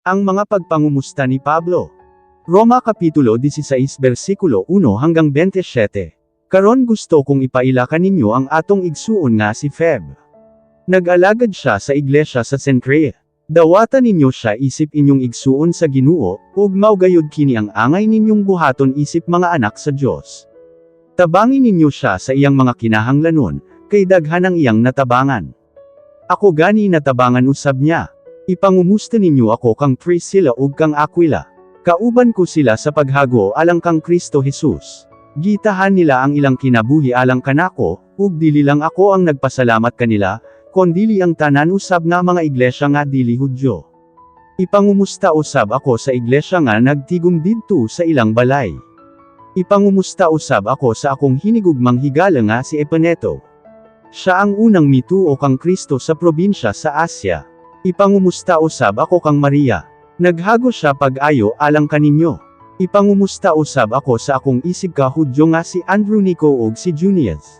Ang mga pagpangumusta ni Pablo. Roma Kapitulo 16 versikulo 1 hanggang 27. Karon gusto kong ipailakan ninyo ang atong igsuon nga si Feb. Nag-alagad siya sa iglesia sa Cenchrea. Dawatan ninyo siya isip inyong igsuon sa Ginoo, ug maugayod kini ang angay ninyong buhaton isip mga anak sa Dios. Tabangin ninyo siya sa iyang mga kinahanglanon, kay daghan ang iyang natabangan. Ako gani natabangan usab niya. Ipangumusta ninyo ako kang Priscilla ug kang Aquila. Kauban ko sila sa paghago alang kang Kristo Jesus. Gitahan nila ang ilang kinabuhi alang kanako, ug dili lang ako ang nagpasalamat kanila, kondili ang tanan usab nga mga iglesia nga dili Hudyo. Ipangumusta usab ako sa iglesia nga nagtigom didto sa ilang balay. Ipangumusta usab ako sa akong hinigugmang higala nga si Epaneto. Siya ang unang mituo kang Kristo sa probinsya sa Asya. Ipangumusta usab ako kang Maria. Naghago siya pag-ayo alang kaninyo. Ipangumusta usab ako sa akong isig ka Hudyo nga si Andronico ug si Junias.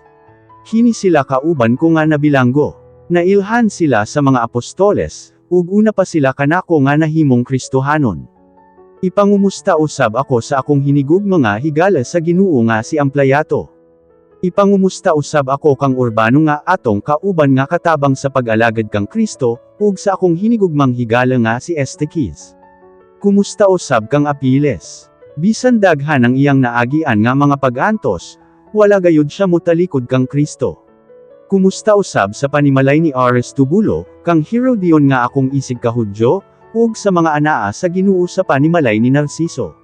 Kini sila kauban ko nga nabilanggo. Nailhan sila sa mga apostoles, ug una pa sila kanako nga nahimong Kristohanon. Ipangumusta usab ako sa akong hinigugma nga higala sa Ginoo nga si Ampliato. Ipangumusta usab ako kang Urbano nga atong kauban nga katabang sa pag-alagad kang Kristo, ug sa akong hinigugmang higala nga si Estequis. Kumusta usab kang Apiles? Bisan daghan ang iyang naagian nga mga pag-antos, wala gayud siya motalikod kang Kristo. Kumusta usab sa panimalay ni Aristobulo, kang Herodion nga akong isig ka Hudyo, ug sa mga anaa sa Ginoo sa panimalay ni Narciso.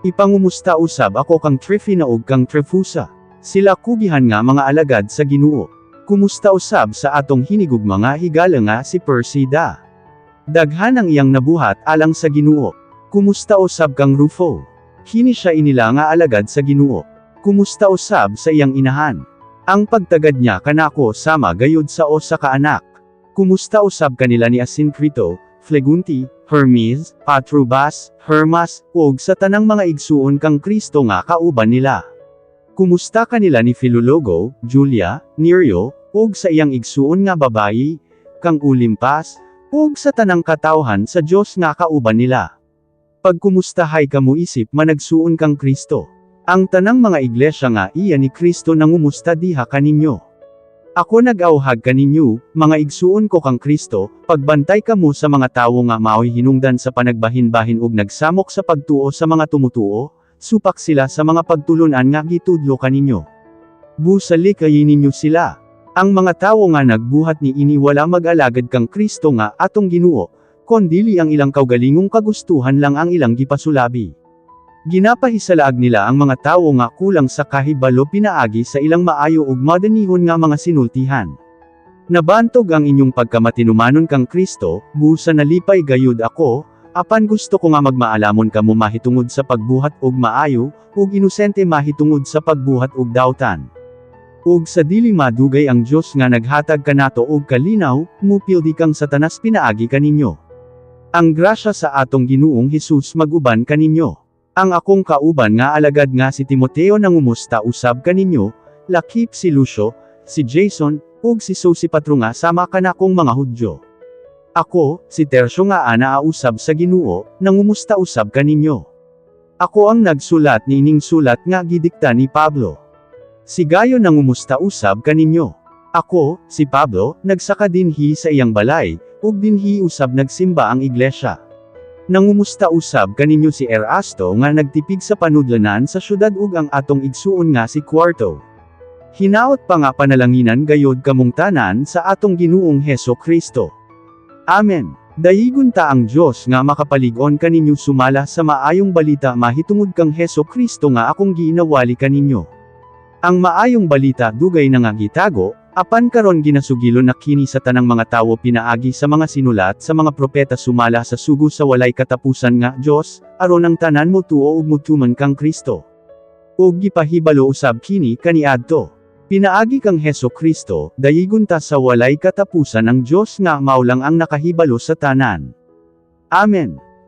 Ipangumusta usab ako kang Tryphena ug kang Tryphosa. Sila kugihan nga mga alagad sa Ginoo. Kumusta usab sa atong hinigugma nga higala nga si Persida. Daghan ang iyang nabuhat alang sa Ginoo. Kumusta usab kang Rufo? Kini siya inila nga alagad sa Ginoo. Kumusta usab sa iyang inahan? Ang pagtagad niya kanako sama gayud sa o sa kaanak. Kumusta usab kanila ni Asincrito, Phlegunti, Hermes, Patrobas, Hermas, ug sa tanang mga igsuon kang Kristo nga kauban nila. Kumusta kanila ni Filologo, Julia, Nereo, ug sa iyang igsuon nga babayi, kang Olimpas, ug sa tanang katawhan sa Dios nga kauban nila. Pagkumustahay kamo isip managsuon kang Kristo. Ang tanang mga iglesia nga iya ni Kristo nangumusta diha kaninyo. Ako nag-awhag kaninyo, mga igsuon ko kang Kristo, pagbantay kamo sa mga tawo nga maoy hinungdan sa panagbahin-bahin ug nagsamok sa pagtuo sa mga tumutuo, supak sila sa mga pagtulunan nga gitudlo kaninyo. Busali kayi ninyo sila. Ang mga tawo nga nagbuhat ni ini wala mag-alagad kang Kristo nga atong Ginoo, kondili ang ilang kaugalingong kagustuhan lang ang ilang gipasulabi. Ginapahisalaag nila ang mga tawo nga kulang sa kahibalo pinaagi sa ilang maayo ug madanihon nga mga sinultihan. Nabantog ang inyong pagkamatinumanon kang Kristo, busa nalipay gayud ako, apan gusto ko nga magmaalamon kamo mahitungod sa pagbuhat ug maayo, ug inosente mahitungod sa pagbuhat ug dawtan. Ug sa dili madugay ang Dios nga naghatag kanato og kalinaw, mupildi kang satanas pinaagi kaninyo. Ang grasya sa atong Ginoong Hesus maguban kaninyo. Ang akong kauban nga alagad nga si Timoteo nangumusta usab kaninyo, lakip si Lucio, si Jason, ug si Sosipatro nga sama kanakong mga Hudyo. Ako, si Tercio nga anaausab sa Ginoo, nangumusta usab kaninyo. Ako ang nagsulat ni ining sulat nga gidikta ni Pablo. Si Gayo nangumusta usab kaninyo. Ako, si Pablo, nagsaka dinhi sa iyang balay, ug dinhi usab nagsimba ang iglesia. Nangumusta usab kaninyo si Erasto nga nagtipig sa panudlanan sa syudad ug ang atong igsuon nga si Quarto. Hinaot pa nga panalanginan gayod kamong tanan sa atong Ginoong Hesukristo. Amen. Dayigon ta ang Dios nga makapalig-on kaninyo sumala sa maayong balita mahitungod kang Hesukristo nga akong giinawali kaninyo. Ang maayong balita dugay na nga gitago, apan karon ginasugilon na kini sa tanang mga tawo pinaagi sa mga sinulat sa mga propeta sumala sa sugo sa walay katapusan nga Dios, aron ang tanan motuo ug mutuman kang Kristo. Ug gipahibalo usab kini kaniadto. Pinaagi kang Hesukristo, dayigon ta sa walay katapusan ang Dios nga mao lang ang nakahibalo sa tanan. Amen.